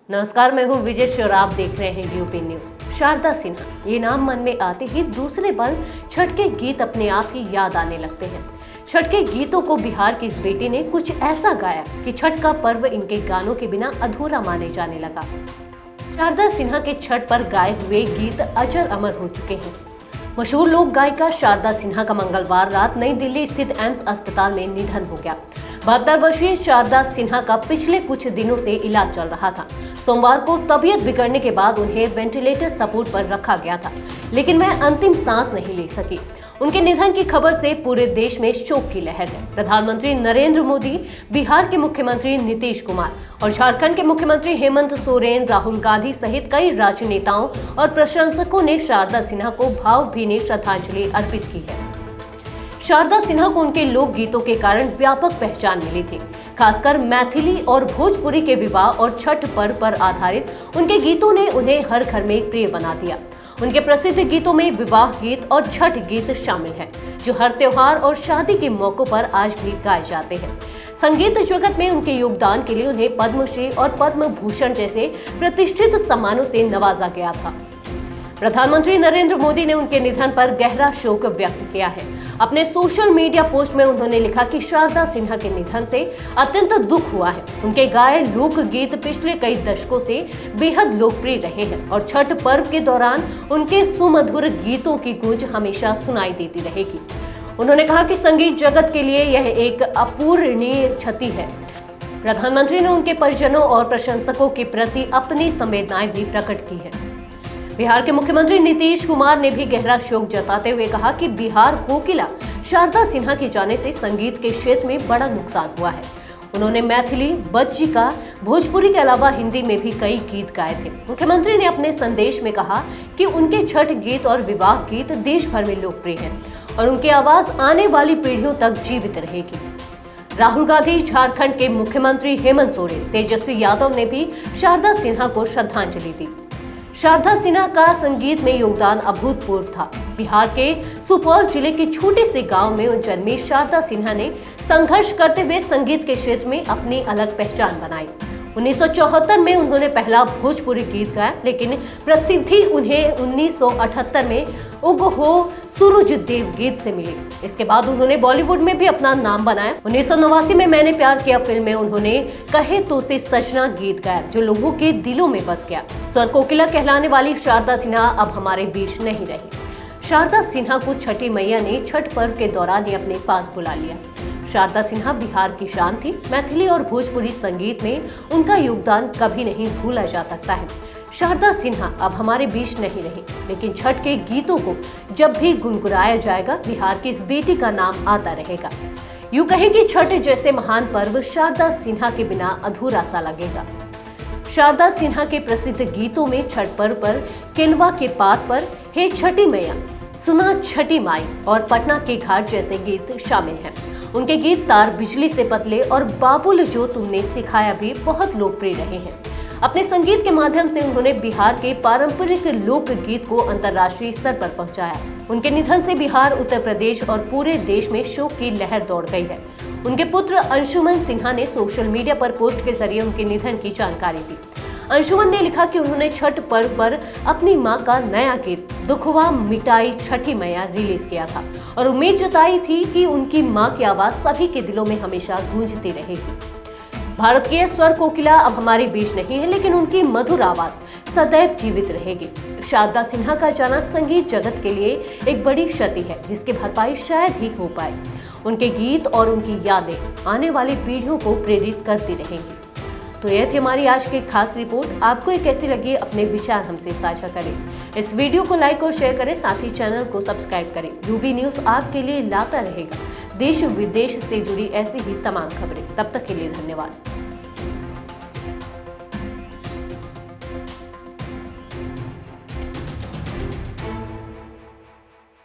नमस्कार, मैं हूँ विजय और आप देख रहे हैं यूपी न्यूज। शारदा सिन्हा, ये नाम मन में आते ही दूसरे पल छठ के गीत अपने आप ही याद आने लगते हैं। छठ के गीतों को बिहार की इस बेटी ने कुछ ऐसा गाया कि छठ का पर्व इनके गानों के बिना अधूरा माने जाने लगा। शारदा सिन्हा के छठ पर गाए हुए गीत अजर अमर हो चुके हैं। मशहूर लोक गायिका शारदा सिन्हा का मंगलवार रात नई दिल्ली स्थित एम्स अस्पताल में निधन हो गया। 72 वर्षीय शारदा सिन्हा का पिछले कुछ दिनों से इलाज चल रहा था। सोमवार को तबीयत बिगड़ने के बाद उन्हें वेंटिलेटर सपोर्ट पर रखा गया था, लेकिन वह अंतिम सांस नहीं ले सकी। उनके निधन की खबर से पूरे देश में शोक की लहर है। प्रधानमंत्री नरेंद्र मोदी, बिहार के मुख्यमंत्री नीतीश कुमार और झारखंड के मुख्यमंत्री हेमंत सोरेन, राहुल गांधी सहित कई राजनेताओं और प्रशंसकों ने शारदा सिन्हा को भावभीनी श्रद्धांजलि अर्पित की है। शारदा सिन्हा को उनके लोक गीतों के कारण व्यापक पहचान मिली थी। खासकर मैथिली और भोजपुरी के विवाह और छठ पर्व पर आधारित उनके गीतों ने उन्हें हर घर में प्रिय बना दिया। उनके प्रसिद्ध गीतों में विवाह गीत और छठ गीत शामिल हैं, जो हर त्योहार और शादी के मौकों पर आज भी गाए जाते हैं। संगीत जगत में उनके योगदान के लिए उन्हें पद्मश्री और पद्म भूषण जैसे प्रतिष्ठित सम्मानों से नवाजा गया था। प्रधानमंत्री नरेंद्र मोदी ने उनके निधन पर गहरा शोक व्यक्त किया है। अपने सोशल मीडिया पोस्ट में उन्होंने लिखा कि शारदा सिन्हा के निधन से अत्यंत दुख हुआ है। उनके गाए लोक गीत पिछले कई दशकों से बेहद लोकप्रिय रहे हैं और छठ पर्व के दौरान उनके सुमधुर गीतों की गूंज हमेशा सुनाई देती रहेगी। उन्होंने कहा कि संगीत जगत के लिए यह एक अपूरणीय क्षति है। प्रधानमंत्री ने उनके परिजनों और प्रशंसकों के प्रति अपनी संवेदनाएं भी प्रकट की है। बिहार के मुख्यमंत्री नीतीश कुमार ने भी गहरा शोक जताते हुए कहा कि बिहार कोकिला शारदा सिन्हा के जाने से संगीत के क्षेत्र में बड़ा नुकसान हुआ है। उन्होंने मैथिली, बज्जिका, भोजपुरी के अलावा हिंदी में भी कई गीत गाए थे। मुख्यमंत्री ने अपने संदेश में कहा कि उनके छठ गीत और विवाह गीत देश भर में लोकप्रिय हैं और उनकी आवाज आने वाली पीढ़ियों तक जीवित रहेगी। राहुल गांधी, झारखंड के मुख्यमंत्री हेमंत सोरेन, तेजस्वी यादव ने भी शारदा सिन्हा को श्रद्धांजलि दी। शारदा सिन्हा का संगीत में योगदान अभूतपूर्व था। बिहार के सुपौल जिले के छोटे से गांव में जन्मी शारदा सिन्हा ने संघर्ष करते हुए संगीत के क्षेत्र में अपनी अलग पहचान बनाई। 1974 में उन्होंने पहला भोजपुरी गीत गाया, लेकिन प्रसिद्धि उन्हें 1978 में उग हो सूरज देव गीत से मिली। इसके बाद उन्होंने बॉलीवुड में भी अपना नाम बनाया। 1989 में मैंने प्यार किया फिल्म में उन्होंने कहे तो से सजना गीत गाया, जो लोगों के दिलों में बस गया। स्वर कोकिला कहलाने वाली शारदा सिन्हा अब हमारे बीच नहीं रही। शारदा सिन्हा को छठी मैया ने छठ पर्व के दौरान ही अपने पास बुला लिया। शारदा सिन्हा बिहार की शान थी। मैथिली और भोजपुरी संगीत में उनका योगदान कभी नहीं भूला जा सकता है। शारदा सिन्हा अब हमारे बीच नहीं रही, लेकिन छठ के गीतों को जब भी गुनगुनाया जाएगा, बिहार की इस बेटी का नाम आता रहेगा। यूं कहें कि छठ जैसे महान पर्व शारदा सिन्हा के बिना अधूरा सा लगेगा। शारदा सिन्हा के प्रसिद्ध गीतों में छठ पर्व पर केलवा के पात पर, हे छठी मैया, सुना छठी माई और पटना के घाट जैसे गीत शामिल हैं। उनके गीत तार बिजली से पतले और बाबुल जो तुमने सिखाया भी बहुत लोकप्रिय रहे हैं। अपने संगीत के माध्यम से उन्होंने बिहार के पारंपरिक लोक गीत को अंतर्राष्ट्रीय स्तर पर पहुंचाया। उनके निधन से बिहार, उत्तर प्रदेश और पूरे देश में शोक की लहर दौड़ गई है। उनके पुत्र अंशुमन सिन्हा ने सोशल मीडिया पर पोस्ट के जरिए उनके निधन की जानकारी दी। अंशुमन ने लिखा कि उन्होंने छठ पर्व पर अपनी मां का नया गीत दुखवा मिटाई छठी मैया रिलीज किया था और उम्मीद जताई थी कि उनकी मां की आवाज सभी के दिलों में हमेशा गूंजती रहेगी। भारत की स्वर कोकिला अब हमारे बीच नहीं है, लेकिन उनकी मधुर आवाज सदैव जीवित रहेगी। शारदा सिन्हा का जाना संगीत जगत के लिए एक बड़ी क्षति है, जिसकी भरपाई शायद ही हो पाए। उनके गीत और उनकी यादें आने वाली पीढ़ियों को प्रेरित करती रहेंगी। तो यह थी हमारी आज की खास रिपोर्ट। आपको ये कैसी लगी, अपने विचार हमसे साझा करें। इस वीडियो को लाइक और शेयर करें, साथ ही चैनल को सब्सक्राइब करें। यूबी न्यूज आपके लिए लाता रहेगा देश विदेश से जुड़ी ऐसी ही तमाम खबरें। तब तक के लिए धन्यवाद।